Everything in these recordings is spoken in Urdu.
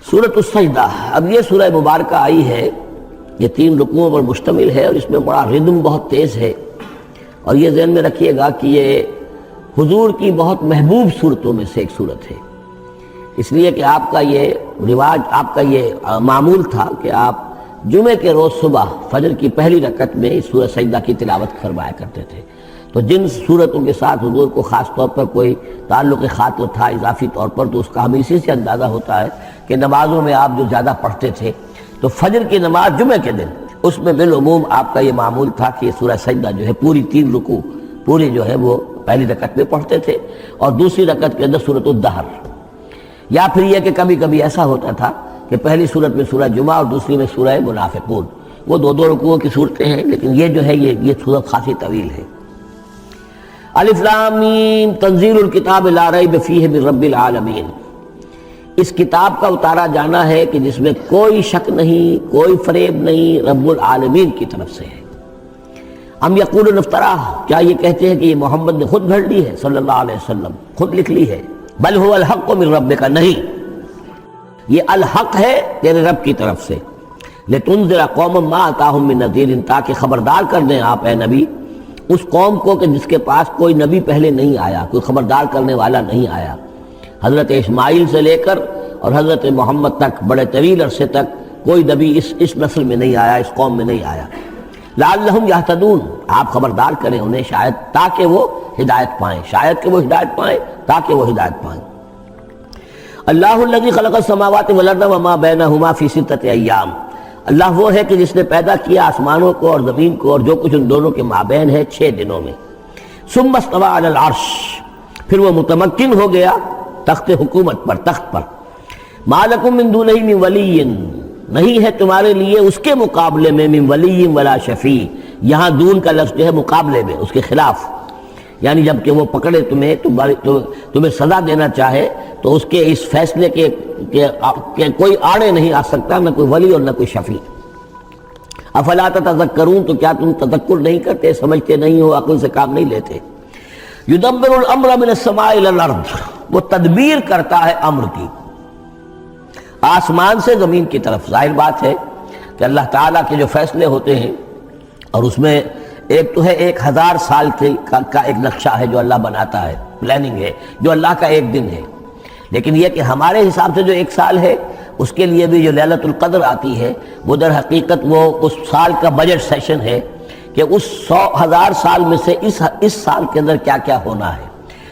سورۃ السجدہ، اب یہ سورہ مبارکہ آئی ہے، یہ 3 رکوعوں پر مشتمل ہے اور اس میں بڑا ردم بہت تیز ہے، اور یہ ذہن میں رکھیے گا کہ یہ حضور کی بہت محبوب صورتوں میں سے ایک صورت ہے، اس لیے کہ آپ کا یہ رواج، آپ کا یہ معمول تھا کہ آپ جمعے کے روز صبح فجر کی پہلی رکعت میں اس سورہ سجدہ کی تلاوت فرمایا کرتے تھے۔ تو جن صورتوں کے ساتھ حضور کو خاص طور پر کوئی تعلق خاطر تھا اضافی طور پر، تو اس کا ہمیں اسی سے اندازہ ہوتا ہے کہ نمازوں میں آپ جو زیادہ پڑھتے تھے، تو فجر کی نماز جمعے کے دن اس میں بالعموم آپ کا یہ معمول تھا کہ یہ سورہ سجدہ جو ہے پوری 3 رکوع پوری جو ہے وہ پہلی رکعت میں پڑھتے تھے، اور دوسری رکعت کے اندر سورۃ الدہر، یا پھر یہ کہ کبھی کبھی ایسا ہوتا تھا کہ پہلی سورت میں سورہ جمعہ اور دوسری میں سورہ منافقون، وہ 2 رکوعوں کی صورتیں ہیں، لیکن یہ جو ہے یہ سورت خاصی طویل ہے۔ الف لام میم تنزیل الکتاب لا ریب فیہ من رب العالمین، اس کتاب کا اتارا جانا ہے کہ جس میں کوئی شک نہیں، کوئی فریب نہیں، رب العالمین کی طرف سے ہے۔ ام یقولون افتراہ، کیا یہ کہتے ہیں کہ یہ محمد نے خود گھڑ لی ہے صلی اللہ علیہ وسلم، خود لکھ لی ہے؟ بل هو الحق من ربک، نہیں، یہ الحق ہے تیرے رب کی طرف سے۔ لتنذر قوما ما اتاهم من نذیر، تاکہ خبردار کر دیں آپ اے نبی اس قوم کو کہ جس کے پاس کوئی نبی پہلے نہیں آیا، کوئی خبردار کرنے والا نہیں آیا۔ حضرت اسماعیل سے لے کر اور حضرت محمد تک بڑے طویل عرصے تک کوئی نبی اس نسل میں نہیں آیا، اس قوم میں نہیں آیا۔ لعلہم یہتدون، آپ خبردار کریں انہیں شاید تاکہ وہ ہدایت پائیں، شاید کہ وہ ہدایت پائیں، تاکہ وہ ہدایت پائیں۔ اللہ الذی خلق السماوات والارض وما بینہما فی 6 ایام، اللہ وہ ہے کہ جس نے پیدا کیا آسمانوں کو اور زمین کو اور جو کچھ ان دونوں کے مابین ہے 6 دنوں میں۔ ثم استوى علی العرش، پھر وہ متمکن ہو گیا تخت حکومت پر، تخت پر۔ ما لکم من دونہ من ولی، نہیں ہے تمہارے لیے اس کے مقابلے میں من ولی ولا شفیع، یہاں دون کا لفظ جو ہے مقابلے میں، اس کے خلاف، یعنی جب کہ وہ پکڑے تمہیں سزا دینا چاہے تو اس کے اس فیصلے کے کوئی آڑے نہیں آ سکتا، نہ کوئی ولی اور نہ کوئی شفیع۔ افلا تتذکرون، تو کیا تم تذکر نہیں کرتے، سمجھتے نہیں ہو، عقل سے کام نہیں لیتے؟ یدبر الامر من السماء الى الارض، وہ تدبیر کرتا ہے امر کی آسمان سے زمین کی طرف۔ ظاہر بات ہے کہ اللہ تعالیٰ کے جو فیصلے ہوتے ہیں، اور اس میں ایک تو ہے 1000 سال کا ایک نقشہ ہے جو اللہ بناتا ہے، پلاننگ ہے، جو اللہ کا ایک دن ہے، لیکن یہ کہ ہمارے حساب سے جو 1 سال ہے، اس کے لیے بھی جو لیلۃ القدر آتی ہے، وہ در حقیقت وہ اس سال کا بجٹ سیشن ہے کہ اس 1000 سال میں سے اس سال کے اندر کیا کیا ہونا ہے۔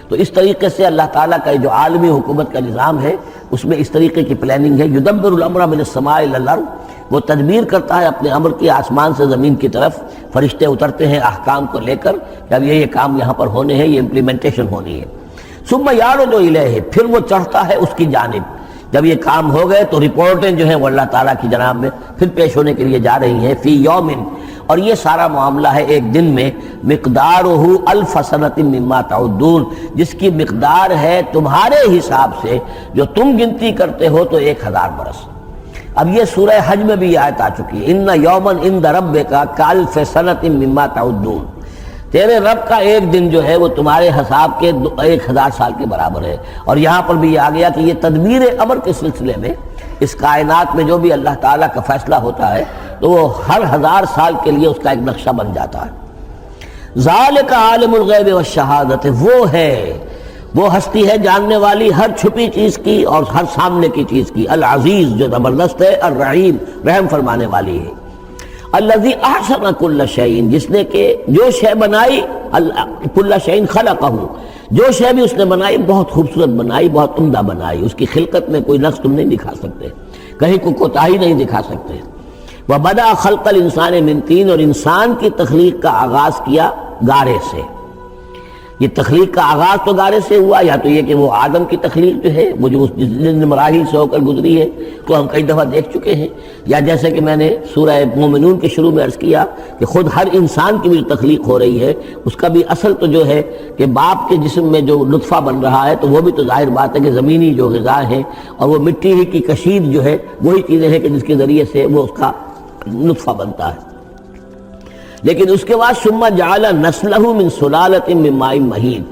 تو اس طریقے سے اللہ تعالیٰ کا جو عالمی حکومت کا نظام ہے، اس میں اس طریقے کی پلاننگ ہے۔ یدبر الامر من السماء الى الارض، وہ تدبیر کرتا ہے اپنے امر کی آسمان سے زمین کی طرف، فرشتے اترتے ہیں احکام کو لے کر کہ اب یہ کام یہاں پر ہونے ہیں، یہ امپلیمنٹیشن ہونی ہے۔ ثم یعرج الیہ، پھر وہ چڑھتا ہے اس کی جانب، جب یہ کام ہو گئے تو رپورٹیں جو ہیں وہ اللہ تعالیٰ کی جناب میں پھر پیش ہونے کے لیے جا رہی ہیں۔ فی یوم، اور یہ سارا معاملہ ہے ایک دن میں، مقدارہ 1000 سنۃ مما تعدون، جس کی مقدار ہے تمہارے حساب سے جو تم گنتی کرتے ہو تو 1000 برس۔ اب یہ سورہ حج میں بھی یہ آیت آ چکی ہے، ان یوما عند ربک کالف سنۃ مما تعدون، تیرے رب کا ایک دن جو ہے وہ تمہارے حساب کے 1000 سال کے برابر ہے۔ اور یہاں پر بھی یہ آ گیا کہ یہ تدبیر امر کے سلسلے میں اس کائنات میں جو بھی اللہ تعالیٰ کا فیصلہ ہوتا ہے تو وہ ہر 1000 سال کے لیے اس کا ایک نقشہ بن جاتا ہے۔ ذالک عالم الغیب والشہادۃ، وہ ہے، وہ ہستی ہے جاننے والی ہر چھپی چیز کی اور ہر سامنے کی چیز کی، العزیز جو زبردست ہے، الرحیم رحم فرمانے والی ہے۔ الذی احسن کل شیء، جس نے کہ جو شے بنائی، کل شیء خلقہ، جو شے بھی اس نے بنائی بہت خوبصورت بنائی، بہت عمدہ بنائی، اس کی خلقت میں کوئی نقص تم نہیں دکھا سکتے، کہیں کوئی کوتاہی نہیں دکھا سکتے۔ وبدأ خلق الانسان من طین، اور انسان کی تخلیق کا آغاز کیا گارے سے۔ یہ تخلیق کا آغاز تو گارے سے ہوا، یا تو یہ کہ وہ آدم کی تخلیق جو ہے وہ جو جن مراحل سے ہو کر گزری ہے تو ہم کئی دفعہ دیکھ چکے ہیں، یا جیسے کہ میں نے سورہ مومنون کے شروع میں عرض کیا کہ خود ہر انسان کی بھی جو تخلیق ہو رہی ہے اس کا بھی اصل تو جو ہے کہ باپ کے جسم میں جو نطفہ بن رہا ہے تو وہ بھی تو ظاہر بات ہے کہ زمینی جو غذا ہے اور وہ مٹی ہی کی کشید جو ہے وہی چیزیں ہیں کہ جس کے ذریعے سے وہ اس کا نطفہ بنتا ہے۔ لیکن اس کے بعد ثم جعل نسلہ من سلالۃ من ماء مہین،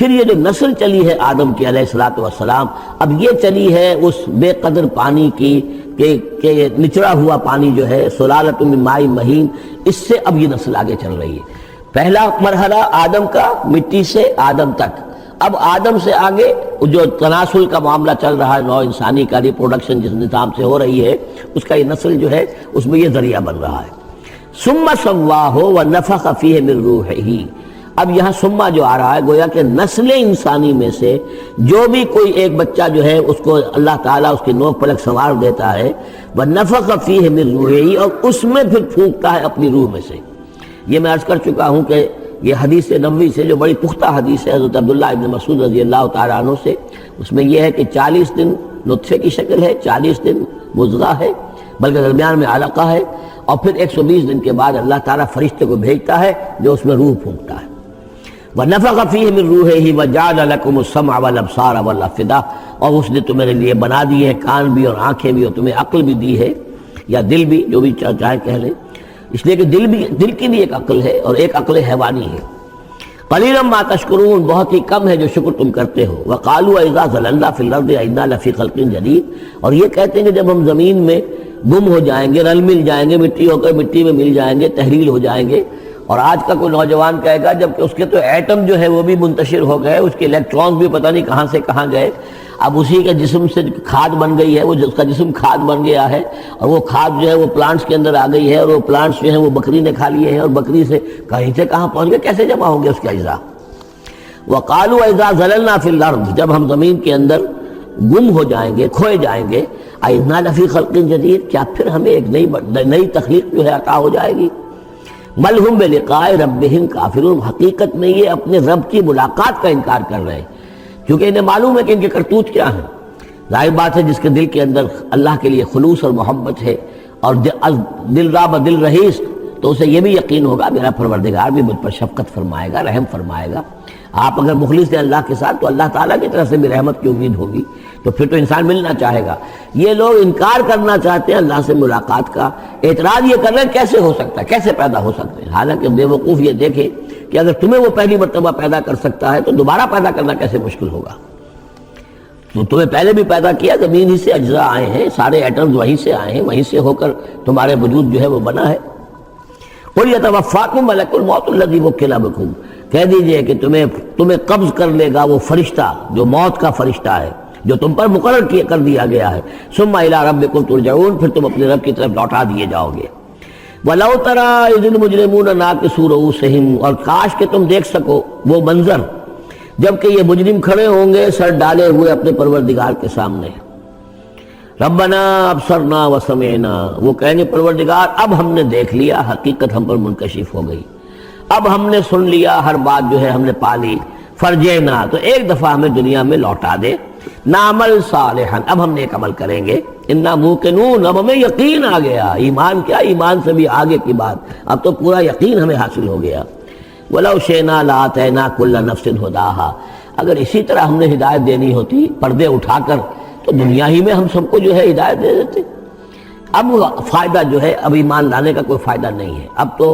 پھر یہ جو نسل چلی ہے آدم کی علیہ الصلوۃ والسلام، اب یہ چلی ہے اس بے قدر پانی کی کہ نچڑا ہوا پانی جو ہے سلالۃ من ماء مہین، اس سے اب یہ نسل آگے چل رہی ہے۔ پہلا مرحلہ آدم کا، مٹی سے آدم تک، اب آدم سے آگے جو تناسل کا معاملہ چل رہا ہے، نوع انسانی کا ریپروڈکشن جس نظام سے ہو رہی ہے، اس کا یہ نسل جو ہے اس میں یہ ذریعہ بن رہا ہے۔ ثم سواہ ونفخ فیہ من روحہ، اب یہاں سما جو آ رہا ہے گویا کہ نسل انسانی میں سے جو بھی کوئی ایک بچہ جو ہے اس کو اللہ تعالیٰ اس کی نوک پلک سنوار دیتا ہے، وَنَفَخَ فِيهِ مِن رُوحِهِ، اور اس میں پھر پھونکتا ہے اپنی روح میں سے۔ یہ میں عرض کر چکا ہوں کہ یہ حدیث نبوی سے جو بڑی پختہ حدیث ہے حضرت عبداللہ ابن مسعود رضی اللہ تعالیٰ عنہ سے، اس میں یہ ہے کہ 40 دن نطفے کی شکل ہے، 40 دن مضغہ ہے، بلکہ درمیان میں علقہ ہے، اور پھر 120 دن کے بعد اللہ تعالیٰ فرشتے کو بھیجتا ہے جو اس میں روح پھونکتا ہے۔ وَنَفَخَ فِيهِ مِن رُوحِهِ وَجَعَلَ لَكُمُ السَّمْعَ وَالْأَبْصَارَ وَالْأَفْئِدَةَ، اور اس نے تمہارے لیے بنا دیے ہیں کان بھی اور آنکھیں بھی، اور تمہیں عقل بھی دی ہے، یا دل بھی، جو بھی چاہے کہہ لیں، اس لیے کہ دل کی بھی ایک عقل ہے اور ایک عقل حیوانی ہے۔ قَلِيلًا مَا تَشْكُرُونَ، بہت ہی کم ہے جو شکر تم کرتے ہو۔ وَقَالُوا إِذَا ضَلَلْنَا فِي الْأَرْضِ أَإِنَّا لَفِي خَلْقٍ جَدِيدٍ، اور یہ کہتے ہیں کہ جب ہم زمین میں گم ہو جائیں گے، رل مل جائیں گے، مٹی ہو کر مٹی میں مل جائیں گے، تحلیل ہو جائیں گے۔ اور آج کا کوئی نوجوان کہے گا جب کہ اس کے تو ایٹم جو ہے وہ بھی منتشر ہو گئے، اس کے الیکٹرانز بھی پتہ نہیں کہاں سے کہاں گئے، اب اسی کے جسم سے کھاد بن گئی ہے، وہ اس کا جسم کھاد بن گیا ہے، اور وہ کھاد جو ہے وہ پلانٹس کے اندر آ گئی ہے، اور وہ پلانٹس جو ہیں وہ بکری نے کھا لیے ہیں، اور بکری سے کہیں سے کہاں پہنچ گئے، کیسے جمع ہوں گے اس کے اجزاء۔ وَقَالُوا إِذَا ضَلَلْنَا فِي الْأَرْضِ، جب ہم زمین کے اندر گم ہو جائیں گے، کھوئے جائیں گے، أَإِنَّا لَفِي خَلْقٍ جَدِيدٍ، کیا پھر ہمیں ایک نئی تخلیق جو ہے عطا ہو جائے گی۔ بل ہم بلقاء ربہم کافرون، حقیقت میں یہ اپنے رب کی ملاقات کا انکار کر رہے ہیں، کیونکہ انہیں معلوم ہے کہ ان کے کرتوت کیا ہیں۔ ظاہر بات ہے جس کے دل کے اندر اللہ کے لیے خلوص اور محبت ہے، اور دل را بدل رہیس، تو اسے یہ بھی یقین ہوگا میرا پروردگار بھی مجھ پر شفقت فرمائے گا، رحم فرمائے گا۔ آپ اگر مخلص ہیں اللہ کے ساتھ تو اللہ تعالیٰ کی طرف سے بھی رحمت کی امید ہوگی، تو پھر تو انسان ملنا چاہے گا۔ یہ لوگ انکار کرنا چاہتے ہیں اللہ سے ملاقات کا، اعتراض یہ کر رہے ہیں کیسے ہو سکتا ہے، کیسے پیدا ہو سکتے ہیں، حالانکہ بے وقوف یہ دیکھیں کہ اگر تمہیں وہ پہلی مرتبہ پیدا کر سکتا ہے تو دوبارہ پیدا کرنا کیسے مشکل ہوگا۔ تو تمہیں پہلے بھی پیدا کیا، زمین ہی سے اجزاء آئے ہیں، سارے ایٹمز وہیں سے آئے ہیں، وہیں سے ہو کر تمہارے وجود جو ہے وہ بنا ہے۔ قُلْ يَتَوَفَّاكُم مَلَكُ الْمَوْتِ الَّذِي وُكِّلَ بِكُم، کہہ دیجئے کہ تمہیں قبض کر لے گا وہ فرشتہ جو موت کا فرشتہ ہے، جو تم پر مقرر کر دیا گیا ہے۔ ثُمَّ إِلَىٰ رَبِّكُمْ تُرْجَعُونَ، پھر تم اپنے رب کی طرف لوٹا دیے جاؤ گے۔ وَلَوْ تَرَىٰ إِذِ الْمُجْرِمُونَ نَاكِسُو رُءُوسِهِمْ، اور کاش کہ تم دیکھ سکو وہ منظر جبکہ یہ مجرم کھڑے ہوں گے سر ڈالے ہوئے اپنے پروردگار کے سامنے۔ ربنا ابصرنا وسمعنا، وہ کہیں گے پروردگار اب ہم نے دیکھ لیا، حقیقت ہم پر منکشف ہو گئی، اب ہم نے سن لیا، ہر بات جو ہے ہم نے پا لی۔ فرجعنا، تو ایک دفعہ ہمیں دنیا میں لوٹا دے، نعمل صالحا، اب ہم نیک عمل کریں گے، انا موقنون، اب ہمیں یقین آ گیا، ایمان کیا، ایمان سے بھی آگے کی بات، اب تو پورا یقین ہمیں حاصل ہو گیا۔ وَلَوْ شِئْنَا لَآتَيْنَا كُلَّ نَفْسٍ هُدَاهَا، اگر اسی طرح ہم نے ہدایت دینی ہوتی پردے اٹھا کر تو دنیا ہی میں ہم سب کو جو ہے ہدایت دے دیتے۔ اب فائدہ جو ہے اب ایمان لانے کا کوئی فائدہ نہیں ہے، اب تو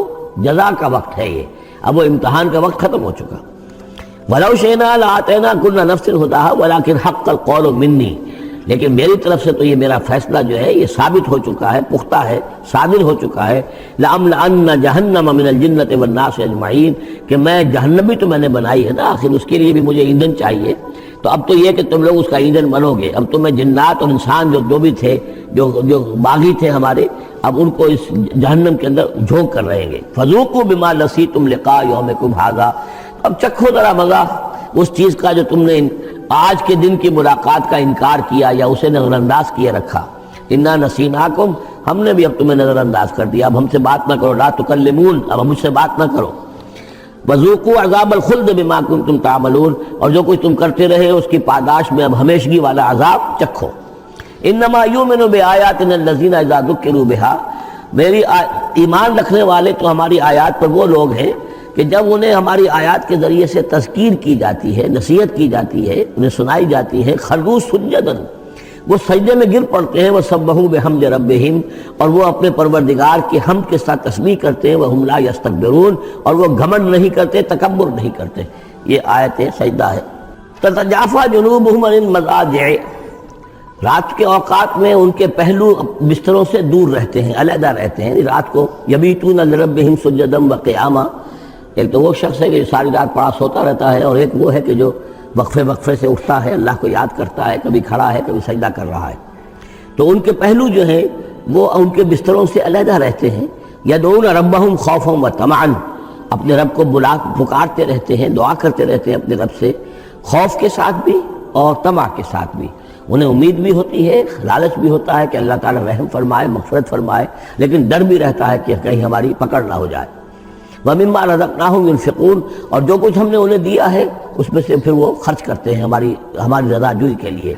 جزا کا وقت ہے، یہ اب وہ امتحان کا وقت ختم ہو چکا۔ وَلَوْ شِئْنَا لَآتَيْنَا كُلَّ نَفْسٍ هُدَاهَا وَلَكِنْ حَقَّ الْقَوْلُ مِنِّي، لیکن میری طرف سے تو یہ میرا فیصلہ جو ہے یہ ثابت ہو چکا ہے، پختہ ہے، صادر ہو چکا ہے۔ لَأَمْلَأَنَّ جَهَنَّمَ مِنَ الْجِنَّةِ وَالنَّاسِ أَجْمَعِينَ، کہ میں جہنم بھی تو میں نے بنائی ہے نا، آخر اس کے لیے بھی مجھے ایندھن چاہیے، تو اب تو یہ کہ تم لوگ اس کا ایندھن بنو گے، اب تمہیں جنات اور انسان جو بھی تھے، جو باغی تھے ہمارے، اب ان کو اس جہنم کے اندر جھونک کر رہیں گے۔ فَذُوقُوا بِمَا نَسِيتُمْ لِقَاءَ يَوْمِكُمْ هَٰذَا، اب چکھو ذرا مزہ اس چیز کا جو تم نے آج کے دن کی ملاقات کا انکار کیا یا اسے نظر انداز کیے رکھا۔ انا نسیناکم، ہم نے بھی اب تمہیں نظر انداز کر دیا، اب ہم سے بات نہ کرو، لا تکلمون، اب مجھ سے بات نہ کرو۔ وذوقوا عذاب الخلد بما کنتم تعملون، اور جو کچھ تم کرتے رہے اس کی پاداش میں اب ہمیشگی والا عذاب چکھو۔ انما یؤمن بآیاتنا الذین اذا ذکروا بها، میری ایمان رکھنے والے تو ہماری آیات پر وہ لوگ ہیں کہ جب انہیں ہماری آیات کے ذریعے سے تذکیر کی جاتی ہے، نصیحت کی جاتی ہے، انہیں سنائی جاتی ہے، خروا سجدا، وہ سجدے میں گر پڑتے ہیں، وسبحوا بحمد ربہم، اور وہ اپنے پروردگار کی حمد کے ساتھ تسبیح کرتے ہیں، وہم لا یستکبرون، اور وہ گھمنڈ نہیں کرتے، تکبر نہیں کرتے۔ یہ آیت سجدہ ہے۔ تتجافی جنوبہم عن المضاجع، رات کے اوقات میں ان کے پہلو بستروں سے دور رہتے ہیں، علیحدہ رہتے ہیں رات کو۔ یبیتون لربہم سجدا وقیاما، ایک تو وہ شخص ہے کہ ساری رات پڑا سوتا رہتا ہے، اور ایک وہ ہے کہ جو وقفے وقفے سے اٹھتا ہے، اللہ کو یاد کرتا ہے، کبھی کھڑا ہے کبھی سجدہ کر رہا ہے۔ تو ان کے پہلو جو ہیں وہ ان کے بستروں سے علیحدہ رہتے ہیں۔ یدعون ربہم خوفا وطمعا، اپنے رب کو پکارتے رہتے ہیں، دعا کرتے رہتے ہیں اپنے رب سے، خوف کے ساتھ بھی اور طمع کے ساتھ بھی۔ انہیں امید بھی ہوتی ہے، لالچ بھی ہوتا ہے کہ اللہ تعالیٰ رحم فرمائے، مغفرت فرمائے، لیکن ڈر بھی رہتا ہے کہ کہیں ہماری پکڑ نہ ہو جائے۔ وَمِمَّا رَزَقْنَاهُمْ يُنْفِقُونَ، اور جو کچھ ہم نے انہیں دیا ہے اس میں سے پھر وہ خرچ کرتے ہیں ہماری رضا جوئی کے لیے۔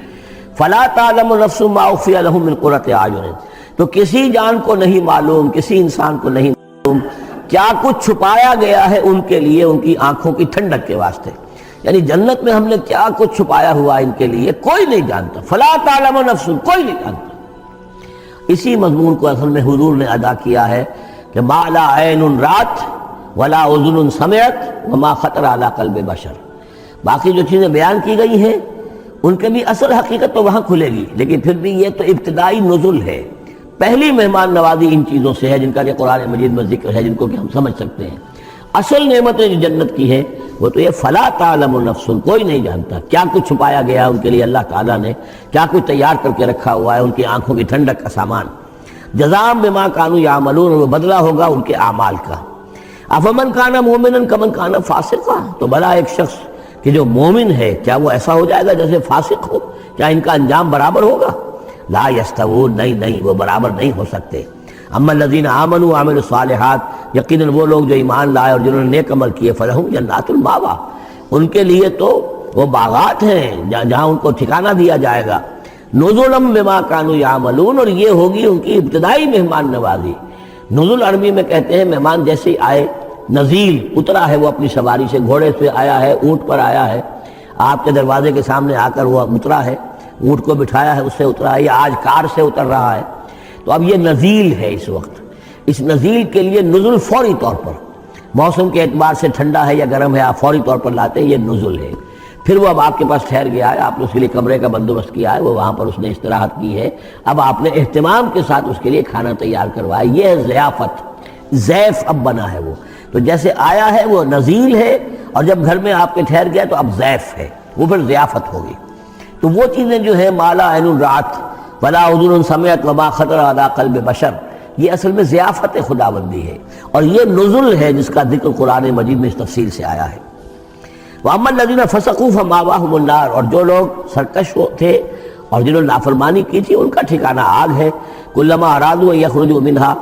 فَلَا تَعْلَمُ نَفْسٌ مَّا أُخْفِيَ لَهُم مِّن قُرَّةِ أَعْيُنٍ، تو کسی جان کو نہیں معلوم، کسی انسان کو نہیں معلوم کیا کچھ چھپایا گیا ہے ان کے لیے ان کی آنکھوں کی ٹھنڈک کے واسطے، یعنی جنت میں ہم نے کیا کچھ چھپایا ہوا ان کے لیے کوئی نہیں جانتا۔ فَلَا تَعْلَمُ نَفْسٌ، کوئی نہیں جانتا۔ اسی مضمون کو اصل میں حضور نے ادا کیا ہے کہ مَا لَا عَيْنٌ رَأَتْ وَلَا أُذُنٌ سَمِعَتْ وَمَا خَطَرَ عَلَىٰ قَلْبِ بَشَرٍ، باقی جو چیزیں بیان کی گئی ہیں ان کے بھی اصل حقیقت تو وہاں کھلے گی، لیکن پھر بھی یہ تو ابتدائی نزل ہے، پہلی مہمان نوازی ان چیزوں سے ہے جن کا کہ قرآن مجید میں ذکر ہے، جن کو کہ ہم سمجھ سکتے ہیں۔ اصل نعمتیں جو جنت کی ہیں وہ تو یہ فلا تعلم نفس، کوئی نہیں جانتا کیا کچھ چھپایا گیا ان کے لیے، اللہ تعالیٰ نے کیا کچھ تیار کر کے رکھا ہوا ہے ان کی آنکھوں کی ٹھنڈک کا سامان۔ جزاء بما كانوا يعملون، وہ بدلہ ہوگا ان کے اعمال کا۔ افمن کان مومنا کمن کان فاسقا، تو بھلا ایک شخص کہ جو مومن ہے کیا وہ ایسا ہو جائے گا جیسے فاسق ہو؟ کیا ان کا انجام برابر ہوگا؟ لا یستوون، نہیں وہ برابر نہیں ہو سکتے۔ اما الذین آمنوا وعملوا الصالحات، یقیناً وہ لوگ جو ایمان لائے اور جنہوں نے نیک عمل کیے، فلہم جنات المأویٰ، ان کے لیے تو وہ باغات ہیں جہاں ان کو ٹھکانہ دیا جائے گا۔ نزلا بما كانوا يعملون، اور یہ ہوگی ان کی ابتدائی مہمان نوازی۔ نزل عربی میں کہتے ہیں مہمان جیسے آئے، نزیل اترا ہے وہ اپنی سواری سے، گھوڑے سے آیا ہے، اونٹ پر آیا ہے، آپ کے دروازے کے سامنے آ کر وہ اترا ہے، اونٹ کو بٹھایا ہے اس سے اترا ہے، یا آج کار سے اتر رہا ہے، تو اب یہ نزیل ہے اس وقت۔ اس نزیل کے لیے نزل فوری طور پر، موسم کے اعتبار سے ٹھنڈا ہے یا گرم ہے، آپ فوری طور پر لاتے ہیں، یہ نزل ہے۔ پھر وہ اب آپ کے پاس ٹھہر گیا ہے، آپ نے اس کے لیے کمرے کا بندوبست کیا ہے، وہ وہاں پر اس نے استراحت کی ہے، اب آپ نے اہتمام کے ساتھ اس کے لیے کھانا تیار کروایا، یہ ہے ضیافت، ضیف اب بنا ہے وہ۔ تو جیسے آیا ہے وہ نزیل ہے، اور جب گھر میں آپ کے ٹھہر گیا تو اب ضیف ہے، وہ پھر ضیافت ہوگی۔ تو وہ چیزیں جو ہیں ما لا عین رأت ولا اذن سمعت وما خطر علی قلب بشر، یہ اصل میں ضیافت خداوندی ہے، اور یہ نزل ہے جس کا ذکر قرآن مجید میں اس تفصیل سے آیا ہے۔ وَأَمَّا الَّذِينَ فَسَقُوا فَمَأْوَاهُمُ النَّارُ، اور جو لوگ سرکش تھے اور جنہوں نے نافرمانی کی تھی ان کا ٹھکانہ آگ ہے۔ كُلَّمَا أَرَادُوا أَن يَخْرُجُوا مِنْهَا،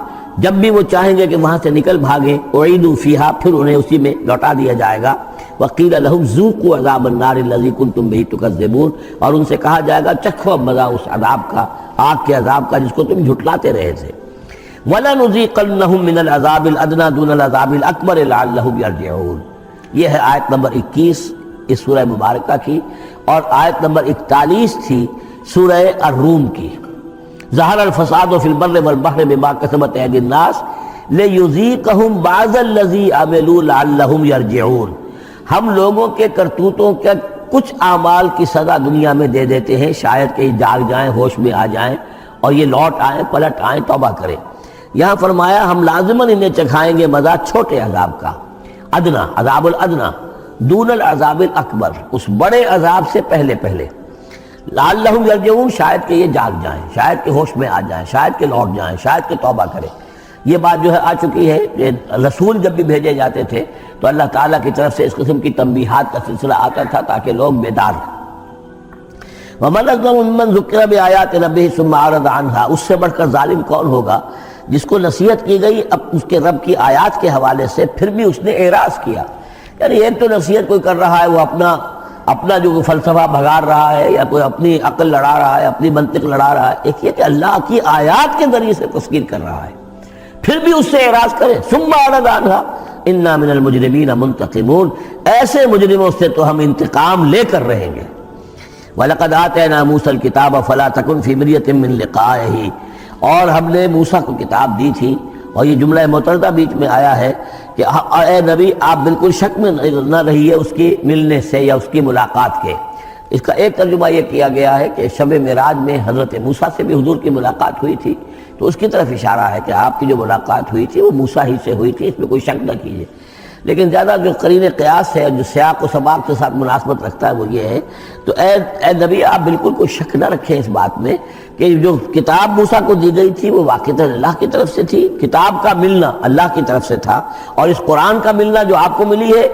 جب بھی وہ چاہیں گے کہ وہاں سے نکل بھاگیں، أُعِيدُوا فِيهَا، پھر انہیں اسی میں لوٹا دیا جائے گا۔ وَقِيلَ لَهُمْ ذُوقُوا عَذَابَ النَّارِ الَّذِي كُنتُمْ بِهِ تُكَذِّبُونَ، اور ان سے کہا جائے گا چکھو اب مزہ اس عذاب کا، آگ کے عذاب کا جس کو تم جھٹلاتے رہے تھے۔ وَلَنُذِيقَنَّهُم مِّنَ الْعَذَابِ الْأَدْنَىٰ دُونَ الْعَذَابِ الْأَكْبَرِ لَعَلَّهُمْ يَرْجِعُونَ، یہ ہے آیت نمبر 21 اس سورہ مبارکہ کی، اور آیت نمبر 41 تھی سورہ الروم کی۔ ظہر الفساد فی البر والبحر بما کسبت ایدی الناس لیذیقہم بعض الذی عملوا لعلہم یرجعون، ہم لوگوں کے کرتوتوں کے کچھ اعمال کی سزا دنیا میں دے دیتے ہیں، شاید کہ جاگ جائیں، ہوش میں آ جائیں اور یہ لوٹ آئیں، پلٹ آئیں، توبہ کریں۔ یہاں فرمایا ہم لازماً انہیں چکھائیں گے مزہ چھوٹے عذاب کا، ادنا، عذاب الادنا، دون العذاب الاکبر، اس بڑے عذاب سے پہلے پہلے، لعلہم یرجعون، شاید کہ یہ جاگ جائیں، شاید کہ ہوش میں آ جائیں، شاید کہ لوٹ جائیں، شاید کہ توبہ کریں۔ یہ بات جو ہے آ چکی ہے کہ رسول جب بھی بھیجے جاتے تھے تو اللہ تعالیٰ کی طرف سے اس قسم کی تنبیہات کا سلسلہ آتا تھا تاکہ لوگ بیدار ہوں۔ وَمَنْ أَظْلَمُ مِمَّنْ ذُكِّرَ بِآيَاتِ رَبِّهِ ثُمَّ أَعْرَضَ عَنْهَا، اس سے بڑھ کر ظالم کون ہوگا جس کو نصیحت کی گئی اب اس کے رب کی آیات کے حوالے سے پھر بھی اس نے اعراض کیا۔ یعنی ایک تو نصیحت کوئی کر رہا ہے وہ اپنا جو فلسفہ بھگار رہا ہے یا کوئی اپنی عقل لڑا رہا ہے، اپنی منطق لڑا رہا ہے، ایک یہ کہ اللہ کی آیات کے ذریعے سے تذکیر کر رہا ہے، پھر بھی اس سے اعراض کرے۔ ثم اعرض عنها انا من المجرمین منتقمون، ایسے مجرموں سے تو ہم انتقام لے کر رہیں گے۔ وَلَقَدْ آتَيْنَا مُوسَى الْكِتَابَ فَلَا تَكُنْ فِي مِرْيَةٍ مِّن لِقَائِهِ، اور ہم نے موسیٰ کو کتاب دی تھی اور یہ جملہ متردہ بیچ میں آیا ہے کہ اے نبی آپ بالکل شک میں نہ رہیے اس کی ملنے سے یا اس کی ملاقات کے۔ اس کا ایک ترجمہ یہ کیا گیا ہے کہ شب معراج میں حضرت موسیٰ سے بھی حضور کی ملاقات ہوئی تھی، تو اس کی طرف اشارہ ہے کہ آپ کی جو ملاقات ہوئی تھی وہ موسیٰ ہی سے ہوئی تھی، اس میں کوئی شک نہ کیجیے۔ لیکن زیادہ جو قرین قیاس ہے، جو سیاق و سباق کے ساتھ مناسبت رکھتا ہے، وہ یہ ہے تو اے نبی آپ بالکل کوئی شک نہ رکھیں اس بات میں کہ جو کتاب موسیٰ کو دی گئی تھی وہ واقعتاً اللہ کی طرف سے تھی، کتاب کا ملنا اللہ کی طرف سے تھا، اور اس قرآن کا ملنا جو آپ کو ملی ہے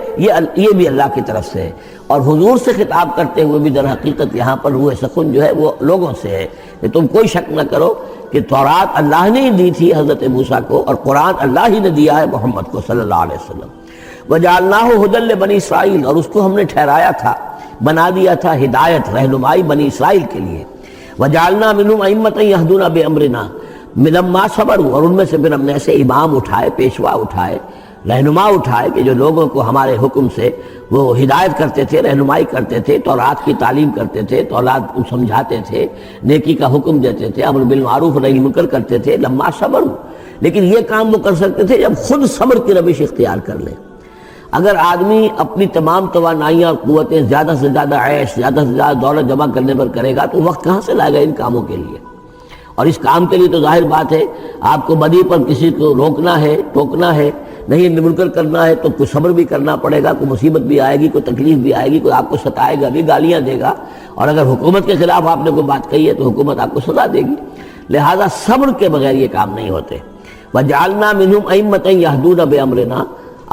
یہ بھی اللہ کی طرف سے ہے۔ اور حضور سے خطاب کرتے ہوئے بھی در حقیقت یہاں پر روح سخن جو ہے وہ لوگوں سے ہے کہ تم کوئی شک نہ کرو کہ تورات اللہ نے ہی دی تھی حضرت موسیٰ کو، اور قرآن اللہ ہی نے دیا ہے محمد کو صلی اللہ علیہ وسلم۔ وَجَعَلْنَاهُ هُدًى لِّبَنِي اسرائیل، اور اس کو ہم نے ٹھہرایا تھا، بنا دیا تھا ہدایت، رہنمائی بنی اسرائیل کے لیے۔ وَجَعَلْنَا مِنْهُمْ أَئِمَّةً يَهْدُونَ بِأَمْرِنَا لَمَّا صَبَرُوا، اور ان میں سے پھر ہم نے ایسے امام اٹھائے، پیشوا اٹھائے، رہنما اٹھائے کہ جو لوگوں کو ہمارے حکم سے وہ ہدایت کرتے تھے، رہنمائی کرتے تھے، تورات کی تعلیم کرتے تھے، تورات کو سمجھاتے تھے، نیکی کا حکم دیتے تھے، امر بالمعروف نہی منکر کرتے تھے۔ لما صبروا، لیکن یہ کام وہ کر سکتے تھے جب خود صبر کی روش اختیار کر لیں۔ اگر آدمی اپنی تمام توانائیاں اور قوتیں زیادہ سے زیادہ عیش، زیادہ سے زیادہ دولت جمع کرنے پر کرے گا تو وقت کہاں سے لائے گا ان کاموں کے لیے؟ اور اس کام کے لیے تو ظاہر بات ہے آپ کو بدی پر کسی کو روکنا ہے، ٹوکنا ہے، نہیں منکر کرنا ہے تو کوئی صبر بھی کرنا پڑے گا، کوئی مصیبت بھی آئے گی، کوئی تکلیف بھی آئے گی، کوئی آپ کو ستائے گا بھی، گالیاں دے گا، اور اگر حکومت کے خلاف آپ نے کوئی بات کہی ہے تو حکومت آپ کو سزا دے گی۔ لہذا صبر کے بغیر یہ کام نہیں ہوتے۔ وَجَعَلْنَا مِنْهُمْ أَئِمَّةً يَهْدُونَ بِأَمْرِنَا،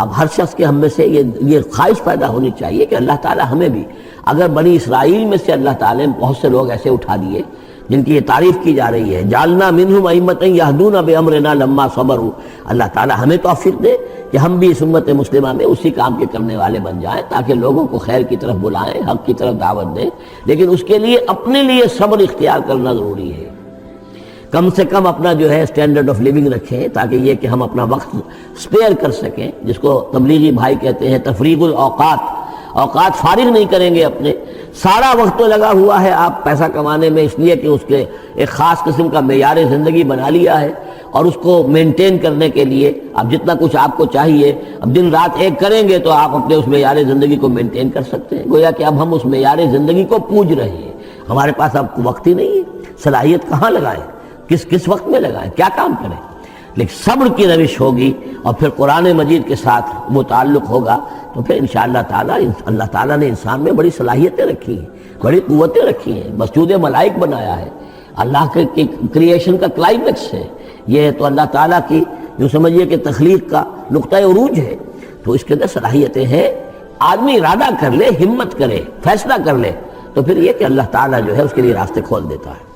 اب ہر شخص کے ہم میں سے یہ خواہش پیدا ہونی چاہیے کہ اللہ تعالیٰ ہمیں بھی، اگر بنی اسرائیل میں سے اللہ تعالیٰ نے بہت سے لوگ ایسے اٹھا دیے جن کی یہ تعریف کی جا رہی ہے، جعلنا منہم ائمۃ یہدون بامرنا لما صبروا، اللہ تعالیٰ ہمیں توفیق دے کہ ہم بھی اس امت مسلمہ میں اسی کام کے کرنے والے بن جائیں، تاکہ لوگوں کو خیر کی طرف بلائیں، حق کی طرف دعوت دیں، لیکن اس کے لیے اپنے لیے صبر اختیار کرنا ضروری ہے۔ کم سے کم اپنا جو ہے اسٹینڈرڈ آف لیونگ رکھیں، تاکہ یہ کہ ہم اپنا وقت سپیئر کر سکیں، جس کو تبلیغی بھائی کہتے ہیں تفریغ الاوقات، اوقات فارغ نہیں کریں گے اپنے، سارا وقت تو لگا ہوا ہے آپ پیسہ کمانے میں، اس لیے کہ اس کے ایک خاص قسم کا معیار زندگی بنا لیا ہے، اور اس کو مینٹین کرنے کے لیے اب جتنا کچھ آپ کو چاہیے اب دن رات ایک کریں گے تو آپ اپنے اس معیار زندگی کو مینٹین کر سکتے ہیں۔ گویا کہ اب ہم اس معیار زندگی کو پوج رہے ہیں، ہمارے پاس اب وقت ہی نہیں ہے، صلاحیت کہاں لگائیں، کس وقت میں لگائیں، کیا کام کریں۔ لیکن صبر کی روش ہوگی اور پھر قرآن مجید کے ساتھ وہ تعلق ہوگا تو پھر انشاءاللہ تعالیٰ اللہ تعالیٰ نے انسان میں بڑی صلاحیتیں رکھی ہیں، بڑی قوتیں رکھی ہیں، مسجود ملائک بنایا ہے، اللہ کے کریشن کا کلائمیکس ہے یہ، تو اللہ تعالیٰ کی جو سمجھیے کہ تخلیق کا نقطۂ عروج ہے، تو اس کے اندر صلاحیتیں ہیں۔ آدمی ارادہ کر لے، ہمت کرے، فیصلہ کر لے تو پھر یہ کہ اللہ تعالیٰ جو ہے اس کے لیے راستے کھول دیتا ہے۔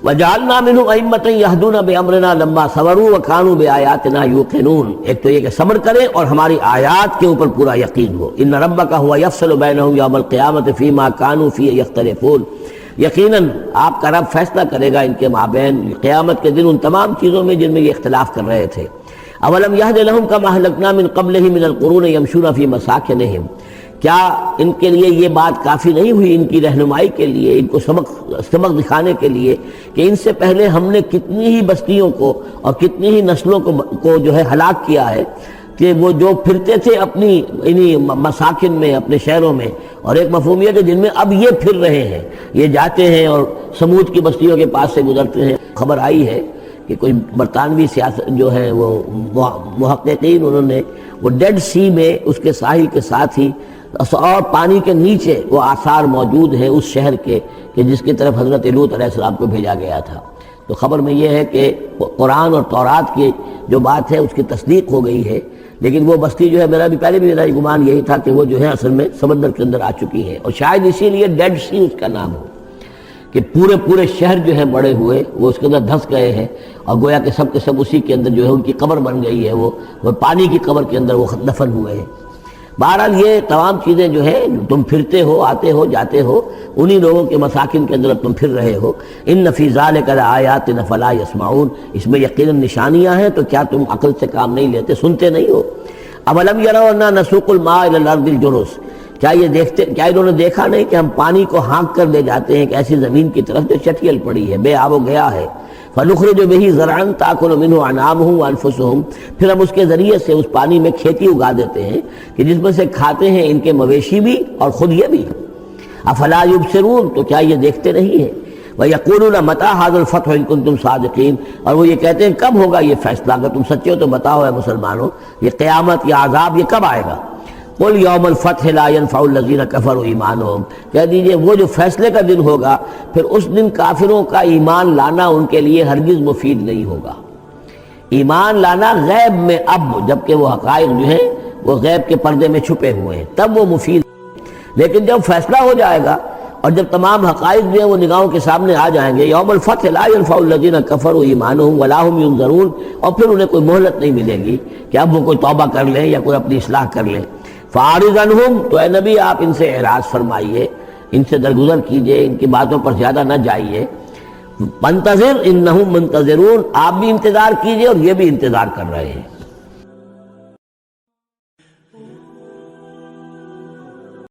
وَجَعَلْنَا مِنْهُمْ أَئِمَّةً يَهْدُونَ بِأَمْرِنَا لَمَّا صَبَرُوا وَكَانُوا بِآيَاتِنَا يُوقِنُونَ، ایک تو یہ کہ صبر کریں اور ہماری آیات کے اوپر پورا یقین ہو۔ إِنَّ رَبَّكَ هُوَ يَفْصِلُ بَيْنَهُمْ يَوْمَ الْقِيَامَةِ فِيمَا كَانُوا فِيهِ يَخْتَلِفُونَ، یقیناً آپ کا رب فیصلہ کرے گا ان کے مابین قیامت کے دن ان تمام چیزوں میں جن میں یہ اختلاف کر رہے تھے۔ أَوَلَمْ يَهْدِ لَهُمْ كَمَا أَهْلَكْنَا مِنْ قَبْلِهِمْ مِنَ الْقُرُونِ يَمْشُونَ فِي مَسَاكِنِهِمْ، کیا ان کے لیے یہ بات کافی نہیں ہوئی ان کی رہنمائی کے لیے، ان کو سبق دکھانے کے لیے کہ ان سے پہلے ہم نے کتنی ہی بستیوں کو اور کتنی ہی نسلوں کو جو ہے ہلاک کیا ہے، کہ وہ جو پھرتے تھے اپنی انہی مساکن میں، اپنے شہروں میں، اور ایک مفہوم یہ کہ جن میں اب یہ پھر رہے ہیں، یہ جاتے ہیں اور سمود کی بستیوں کے پاس سے گزرتے ہیں۔ خبر آئی ہے کہ کوئی برطانوی سیاست جو ہے وہ محققین، انہوں نے وہ ڈیڈ سی میں اس کے ساحل کے ساتھ ہی اور پانی کے نیچے وہ آثار موجود ہیں اس شہر کے کہ جس کی طرف حضرت لوط علیہ السلام کو بھیجا گیا تھا۔ تو خبر میں یہ ہے کہ قرآن اور تورات کی جو بات ہے اس کی تصدیق ہو گئی ہے، لیکن وہ بستی جو ہے پہلے بھی میرا گمان یہی تھا کہ وہ جو ہے اصل میں سمندر کے اندر آ چکی ہے، اور شاید اسی لیے ڈیڈ سی اس کا نام ہو کہ پورے شہر جو ہے بڑے ہوئے وہ اس کے اندر دھس گئے ہیں، اور گویا کہ سب کے سب اسی کے اندر جو ہے ان کی قبر بن گئی ہے، وہ پانی کی قبر کے اندر وہ دفن ہوئے ہیں۔ بہرحال یہ تمام چیزیں جو ہے تم پھرتے ہو، آتے ہو، جاتے ہو، انہی لوگوں کے مساکن کے اندر تم پھر رہے ہو۔ ان فی ذلک لآیات فلا یسمعون، اس میں یقیناً نشانیاں ہیں تو کیا تم عقل سے کام نہیں لیتے، سنتے نہیں ہو۔ اولم یروا انا نسوق الماء الی الارض الجرز، کیا انہوں نے دیکھا نہیں کہ ہم پانی کو ہانک کر لے جاتے ہیں ایک ایسی زمین کی طرف جو چٹیل پڑی ہے، بے آب و گیا ہے۔ فنخرج به زرعا تاکل منه انعامهم وانفسهم، پھر ہم اس کے ذریعے سے اس پانی میں کھیتی اگا دیتے ہیں کہ جس میں سے کھاتے ہیں ان کے مویشی بھی اور خود یہ بھی۔ افلا یبصرون، تو کیا یہ دیکھتے نہیں ہیں؟ وَيَقُولُونَ مَتَىٰ هَٰذَا الْفَتْحُ إِن كُنتُمْ صَادِقِينَ، اور وہ یہ کہتے ہیں کب ہوگا یہ فیصلہ، اگر تم سچے ہو تو بتاؤ اے مسلمانوں، یہ قیامت یا عذاب یہ کب آئے گا؟ قُلْ يَوْمَ الْفَتْحِ لَا يَنفَعُ الَّذِينَ كَفَرُوا إِيمَانُهُم، کہہ دیجئے وہ جو فیصلے کا دن ہوگا پھر اس دن کافروں کا ایمان لانا ان کے لیے ہرگز مفید نہیں ہوگا۔ ایمان لانا غیب میں، اب جبکہ وہ حقائق جو ہیں وہ غیب کے پردے میں چھپے ہوئے ہیں تب وہ مفید، لیکن جب فیصلہ ہو جائے گا اور جب تمام حقائق جو ہیں وہ نگاہوں کے سامنے آ جائیں گے، یوم الفتح لا ينفع الذین کفروا ایمانہم ولا هم ینظرون، اور پھر انہیں کوئی مہلت نہیں ملے گی کہ اب وہ کوئی توبہ کر لیں یا کوئی اپنی اصلاح کر لیں۔ فاعرض عنہم، تو اے نبی آپ ان سے اعراض فرمائیے، ان سے درگزر کیجئے، ان کی باتوں پر زیادہ نہ جائیے۔ منتظر انہم منتظرون، آپ بھی انتظار کیجئے اور یہ بھی انتظار کر رہے ہیں۔